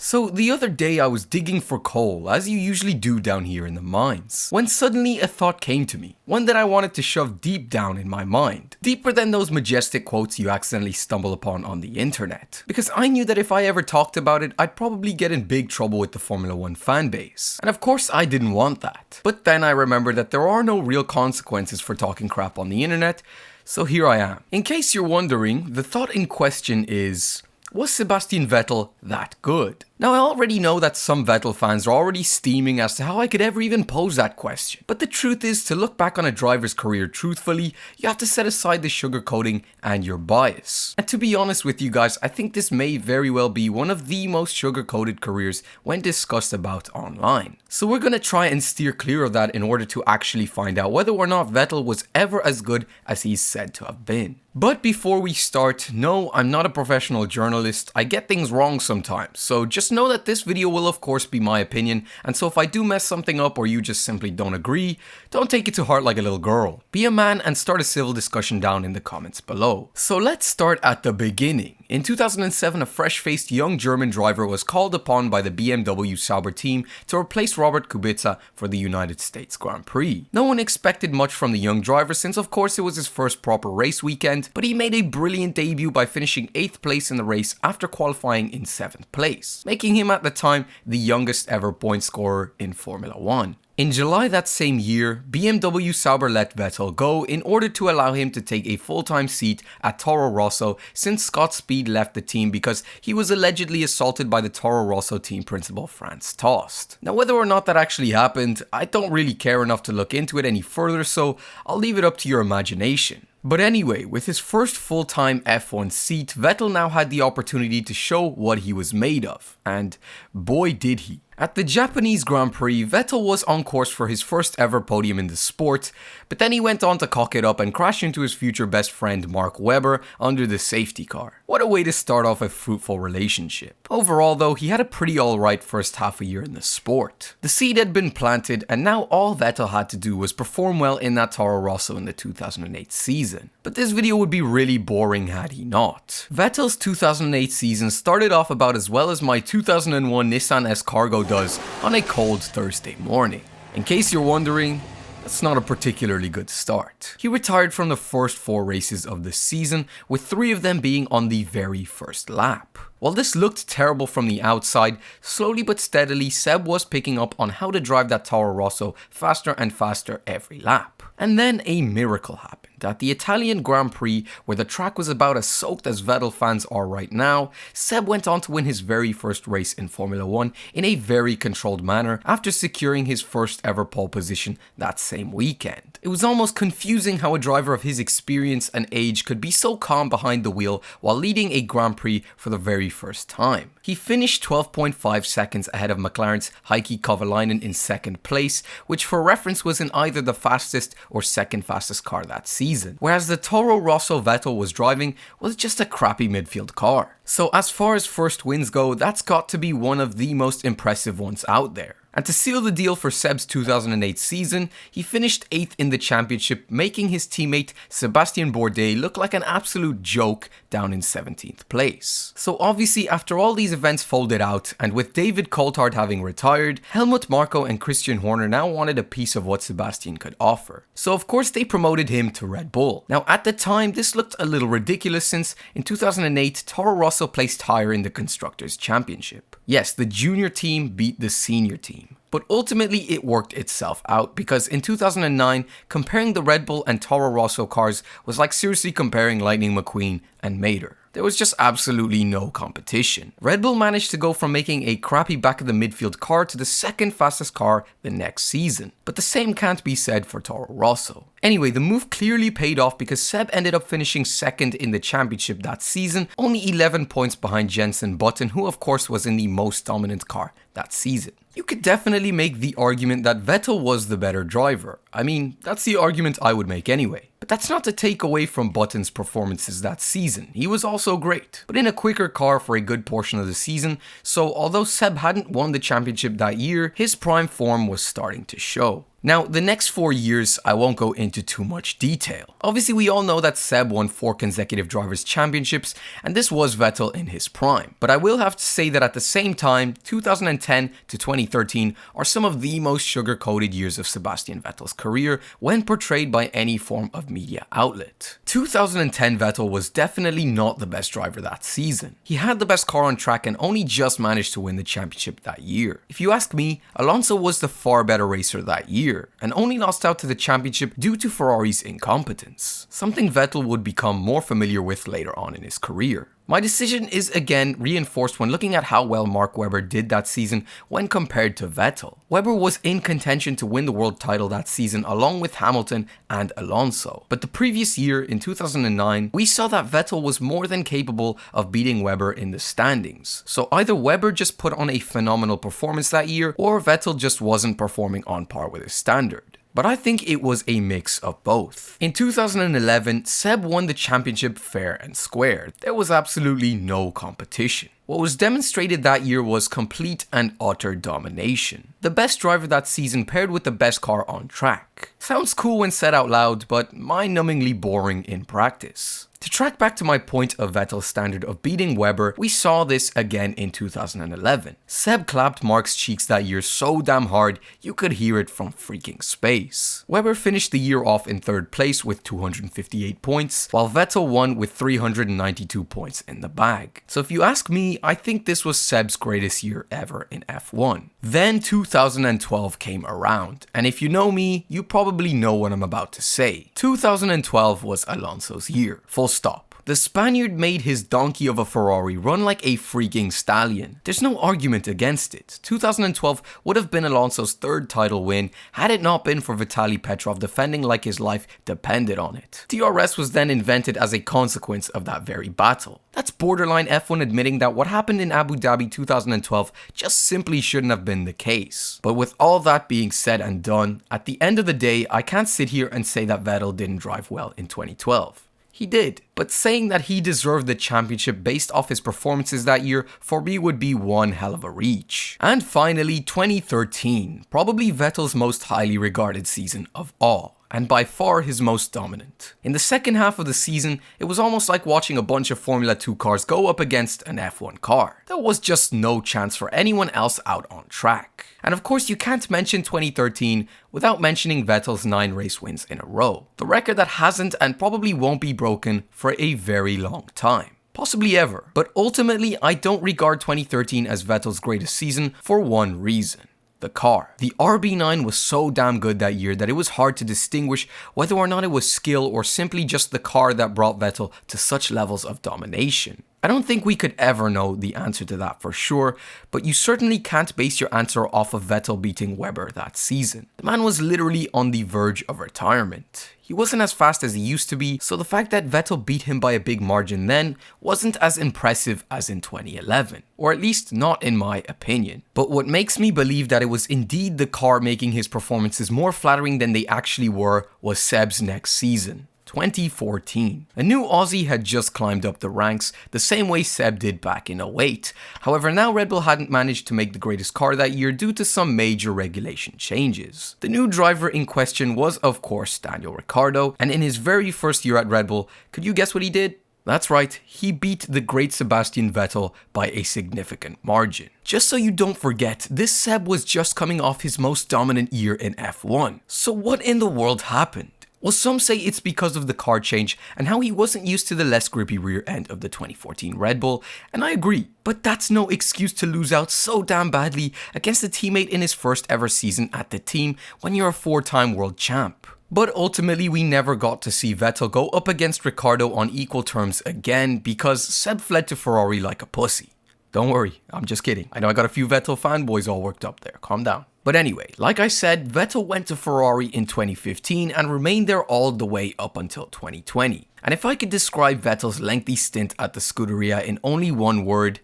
So the other day I was digging for coal, as you usually do down here in the mines, when suddenly a thought came to me, one that I wanted to shove deep down in my mind, deeper than those majestic quotes you accidentally stumble upon on the internet. Because I knew that if I ever talked about it, I'd probably get in big trouble with the Formula 1 fanbase. And of course I didn't want that. But then I remembered that there are no real consequences for talking crap on the internet, so here I am. In case you're wondering, the thought in question is, was Sebastian Vettel that good? Now I already know that some Vettel fans are already steaming as to how I could ever even pose that question. But the truth is, to look back on a driver's career truthfully, you have to set aside the sugarcoating and your bias. And to be honest with you guys, I think this may very well be one of the most sugar-coated careers when discussed about online. So we're gonna try and steer clear of that in order to actually find out whether or not Vettel was ever as good as he's said to have been. But before we start, no, I'm not a professional journalist. I get things wrong sometimes, so just know that this video will of course be my opinion, and so if I do mess something up or you just simply don't agree, don't take it to heart like a little girl. Be a man and start a civil discussion down in the comments below. So let's start at the beginning. In 2007, a fresh-faced young German driver was called upon by the BMW Sauber team to replace Robert Kubica for the United States Grand Prix. No one expected much from the young driver since of course it was his first proper race weekend, but he made a brilliant debut by finishing 8th place in the race after qualifying in 7th place, making him at the time the youngest ever point scorer in Formula 1. In July that same year, BMW Sauber let Vettel go in order to allow him to take a full-time seat at Toro Rosso since Scott Speed left the team because he was allegedly assaulted by the Toro Rosso team principal Franz Tost. Now whether or not that actually happened, I don't really care enough to look into it any further, so I'll leave it up to your imagination. But anyway, with his first full-time F1 seat, Vettel now had the opportunity to show what he was made of, and boy did he. At the Japanese Grand Prix, Vettel was on course for his first ever podium in the sport, but then he went on to cock it up and crash into his future best friend Mark Webber under the safety car. What a way to start off a fruitful relationship. Overall though, he had a pretty alright first half a year in the sport. The seed had been planted and now all Vettel had to do was perform well in that Toro Rosso in the 2008 season. But this video would be really boring had he not. Vettel's 2008 season started off about as well as my 2001 Nissan S-Cargo does on a cold Thursday morning. In case you're wondering, that's not a particularly good start. He retired from the first 4 races of the season, with 3 of them being on the very first lap. While this looked terrible from the outside, slowly but steadily Seb was picking up on how to drive that Toro Rosso faster and faster every lap. And then a miracle happened. At the Italian Grand Prix, where the track was about as soaked as Vettel fans are right now, Seb went on to win his very first race in Formula 1 in a very controlled manner after securing his first ever pole position that same weekend. It was almost confusing how a driver of his experience and age could be so calm behind the wheel while leading a Grand Prix for the very first time. He finished 12.5 seconds ahead of McLaren's Heikki Kovalainen in 2nd place, which for reference was in either the fastest or 2nd fastest car that season, whereas the Toro Rosso Vettel was driving was just a crappy midfield car. So as far as first wins go, that's got to be one of the most impressive ones out there. And to seal the deal for Seb's 2008 season, he finished 8th in the championship, making his teammate Sebastian Bourdais look like an absolute joke down in 17th place. So obviously after all these events folded out, and with David Coulthard having retired, Helmut Marko and Christian Horner now wanted a piece of what Sebastian could offer. So of course they promoted him to Red Bull. Now at the time this looked a little ridiculous since in 2008 Toro Rosso placed higher in the Constructors' Championship. Yes, the junior team beat the senior team. But ultimately it worked itself out because in 2009, comparing the Red Bull and Toro Rosso cars was like seriously comparing Lightning McQueen and Mater. There was just absolutely no competition. Red Bull managed to go from making a crappy back of the midfield car to the 2nd fastest car the next season. But the same can't be said for Toro Rosso. Anyway, the move clearly paid off because Seb ended up finishing 2nd in the championship that season, only 11 points behind Jenson Button, who of course was in the most dominant car that season. You could definitely make the argument that Vettel was the better driver. I mean, that's the argument I would make anyway. But that's not to take away from Button's performances that season. He was also great, but in a quicker car for a good portion of the season, so although Seb hadn't won the championship that year, his prime form was starting to show. Now, the next 4 years, I won't go into too much detail. Obviously, we all know that Seb won 4 consecutive Drivers' Championships, and this was Vettel in his prime. But I will have to say that at the same time, 2010 to 2013 are some of the most sugar-coated years of Sebastian Vettel's career when portrayed by any form of media outlet. 2010 Vettel was definitely not the best driver that season. He had the best car on track and only just managed to win the championship that year. If you ask me, Alonso was the far better racer that year, and only lost out to the championship due to Ferrari's incompetence, something Vettel would become more familiar with later on in his career. My decision is again reinforced when looking at how well Mark Webber did that season when compared to Vettel. Webber was in contention to win the world title that season along with Hamilton and Alonso, but the previous year in 2009 we saw that Vettel was more than capable of beating Webber in the standings. So either Webber just put on a phenomenal performance that year, or Vettel just wasn't performing on par with his standard. But I think it was a mix of both. In 2011, Seb won the championship fair and square. There was absolutely no competition. What was demonstrated that year was complete and utter domination. The best driver that season paired with the best car on track. Sounds cool when said out loud, but mind-numbingly boring in practice. To track back to my point of Vettel's standard of beating Webber, we saw this again in 2011. Seb clapped Mark's cheeks that year so damn hard you could hear it from freaking space. Webber finished the year off in 3rd place with 258 points, while Vettel won with 392 points in the bag. So if you ask me, I think this was Seb's greatest year ever in F1. Then 2012 came around, and if you know me, you probably know what I'm about to say. 2012 was Alonso's year. Full stop. The Spaniard made his donkey of a Ferrari run like a freaking stallion. There's no argument against it. 2012 would have been Alonso's 3rd title win had it not been for Vitaly Petrov defending like his life depended on it. DRS was then invented as a consequence of that very battle. That's borderline F1 admitting that what happened in Abu Dhabi 2012 just simply shouldn't have been the case. But with all that being said and done, at the end of the day, I can't sit here and say that Vettel didn't drive well in 2012. He did, but saying that he deserved the championship based off his performances that year for me would be one hell of a reach. And finally, 2013, probably Vettel's most highly regarded season of all, and by far his most dominant. In the second half of the season, it was almost like watching a bunch of Formula 2 cars go up against an F1 car. There was just no chance for anyone else out on track. And of course, you can't mention 2013 without mentioning Vettel's 9 race wins in a row. The record that hasn't and probably won't be broken for a very long time. Possibly ever. But ultimately, I don't regard 2013 as Vettel's greatest season for one reason. The car. The RB9 was so damn good that year that it was hard to distinguish whether or not it was skill or simply just the car that brought Vettel to such levels of domination. I don't think we could ever know the answer to that for sure, but you certainly can't base your answer off of Vettel beating Webber that season. The man was literally on the verge of retirement. He wasn't as fast as he used to be, so the fact that Vettel beat him by a big margin then wasn't as impressive as in 2011, or at least not in my opinion. But what makes me believe that it was indeed the car making his performances more flattering than they actually were was Seb's next season. 2014. A new Aussie had just climbed up the ranks the same way Seb did back in 08. However, now Red Bull hadn't managed to make the greatest car that year due to some major regulation changes. The new driver in question was of course Daniel Ricciardo, and in his very first year at Red Bull, could you guess what he did? That's right, he beat the great Sebastian Vettel by a significant margin. Just so you don't forget, this Seb was just coming off his most dominant year in F1. So what in the world happened? Well, some say it's because of the car change and how he wasn't used to the less grippy rear end of the 2014 Red Bull, and I agree, but that's no excuse to lose out so damn badly against a teammate in his first ever season at the team when you're a 4-time world champ. But ultimately, we never got to see Vettel go up against Ricciardo on equal terms again because Seb fled to Ferrari like a pussy. Don't worry, I'm just kidding. I know I got a few Vettel fanboys all worked up there, calm down. But anyway, like I said, Vettel went to Ferrari in 2015 and remained there all the way up until 2020. And if I could describe Vettel's lengthy stint at the Scuderia in only one word,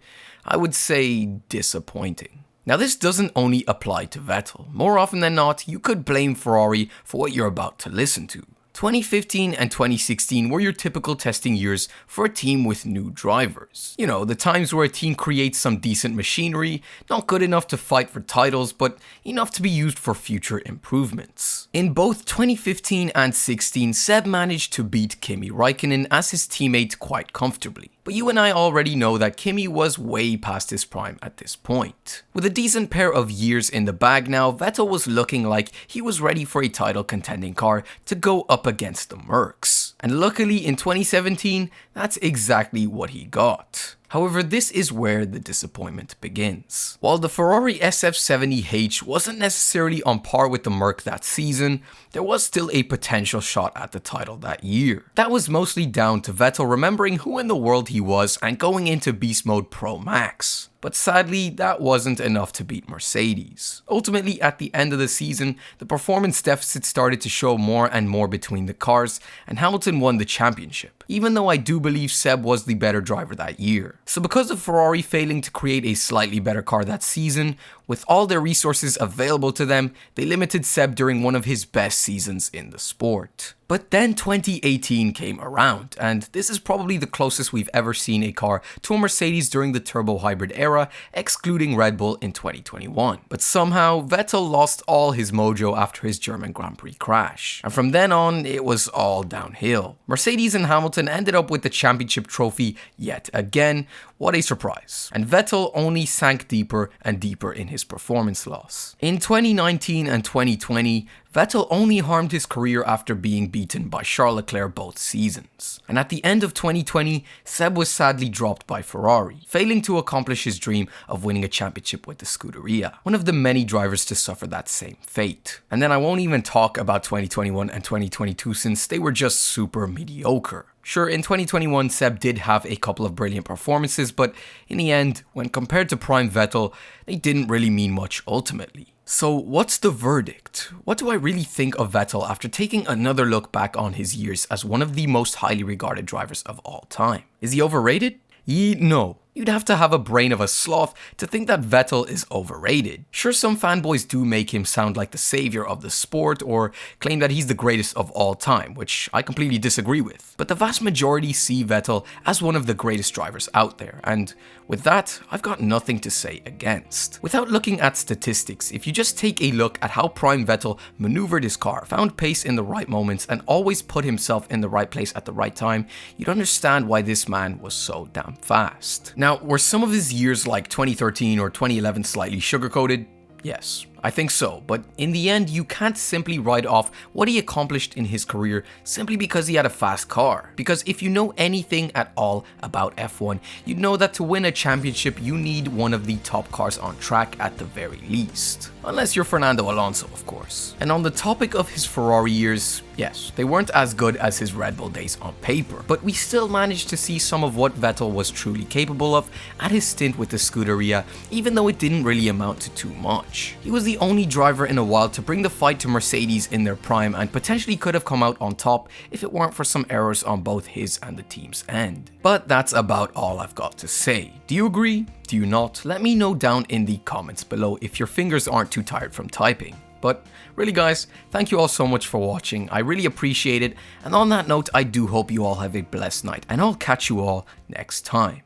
I would say disappointing. Now this doesn't only apply to Vettel. More often than not, you could blame Ferrari for what you're about to listen to. 2015 and 2016 were your typical testing years for a team with new drivers. You know, the times where a team creates some decent machinery, not good enough to fight for titles, but enough to be used for future improvements. In both 2015 and 16, Seb managed to beat Kimi Räikkönen as his teammate quite comfortably. But you and I already know that Kimi was way past his prime at this point. With a decent pair of years in the bag now, Vettel was looking like he was ready for a title contending car to go up against the Mercs. And luckily in 2017, that's exactly what he got. However, this is where the disappointment begins. While the Ferrari SF70H wasn't necessarily on par with the Merc that season, there was still a potential shot at the title that year. That was mostly down to Vettel remembering who in the world he was and going into Beast Mode Pro Max. But sadly, that wasn't enough to beat Mercedes. Ultimately, at the end of the season, the performance deficit started to show more and more between the cars, and Hamilton won the championship, even though I do believe Seb was the better driver that year. So because of Ferrari failing to create a slightly better car that season, with all their resources available to them, they limited Seb during one of his best seasons in the sport. But then 2018 came around, and this is probably the closest we've ever seen a car to a Mercedes during the turbo hybrid era, excluding Red Bull in 2021. But somehow, Vettel lost all his mojo after his German Grand Prix crash. And from then on, it was all downhill. Mercedes and Hamilton ended up with the championship trophy yet again. What a surprise. And Vettel only sank deeper and deeper in his performance loss. In 2019 and 2020, Vettel only harmed his career after being beaten by Charles Leclerc both seasons. And at the end of 2020, Seb was sadly dropped by Ferrari, failing to accomplish his dream of winning a championship with the Scuderia, one of the many drivers to suffer that same fate. And then I won't even talk about 2021 and 2022 since they were just super mediocre. Sure, in 2021, Seb did have a couple of brilliant performances, but in the end, when compared to Prime Vettel, they didn't really mean much ultimately. So what's the verdict? What do I really think of Vettel after taking another look back on his years as one of the most highly regarded drivers of all time? Is he overrated? No. You'd have to have a brain of a sloth to think that Vettel is overrated. Sure, some fanboys do make him sound like the savior of the sport or claim that he's the greatest of all time, which I completely disagree with. But the vast majority see Vettel as one of the greatest drivers out there, and with that, I've got nothing to say against. Without looking at statistics, if you just take a look at how Prime Vettel maneuvered his car, found pace in the right moments, and always put himself in the right place at the right time, you'd understand why this man was so damn fast. Now, were some of his years like 2013 or 2011 slightly sugar-coated? Yes, I think so, but in the end, you can't simply write off what he accomplished in his career simply because he had a fast car. Because if you know anything at all about F1, you'd know that to win a championship, you need one of the top cars on track at the very least. Unless you're Fernando Alonso, of course. And on the topic of his Ferrari years, yes, they weren't as good as his Red Bull days on paper, but we still managed to see some of what Vettel was truly capable of at his stint with the Scuderia, even though it didn't really amount to too much. He was the only driver in a while to bring the fight to Mercedes in their prime and potentially could have come out on top if it weren't for some errors on both his and the team's end. But that's about all I've got to say. Do you agree? Do you not? Let me know down in the comments below if your fingers aren't too tired from typing. But really guys, thank you all so much for watching, I really appreciate it, and on that note I do hope you all have a blessed night, and I'll catch you all next time.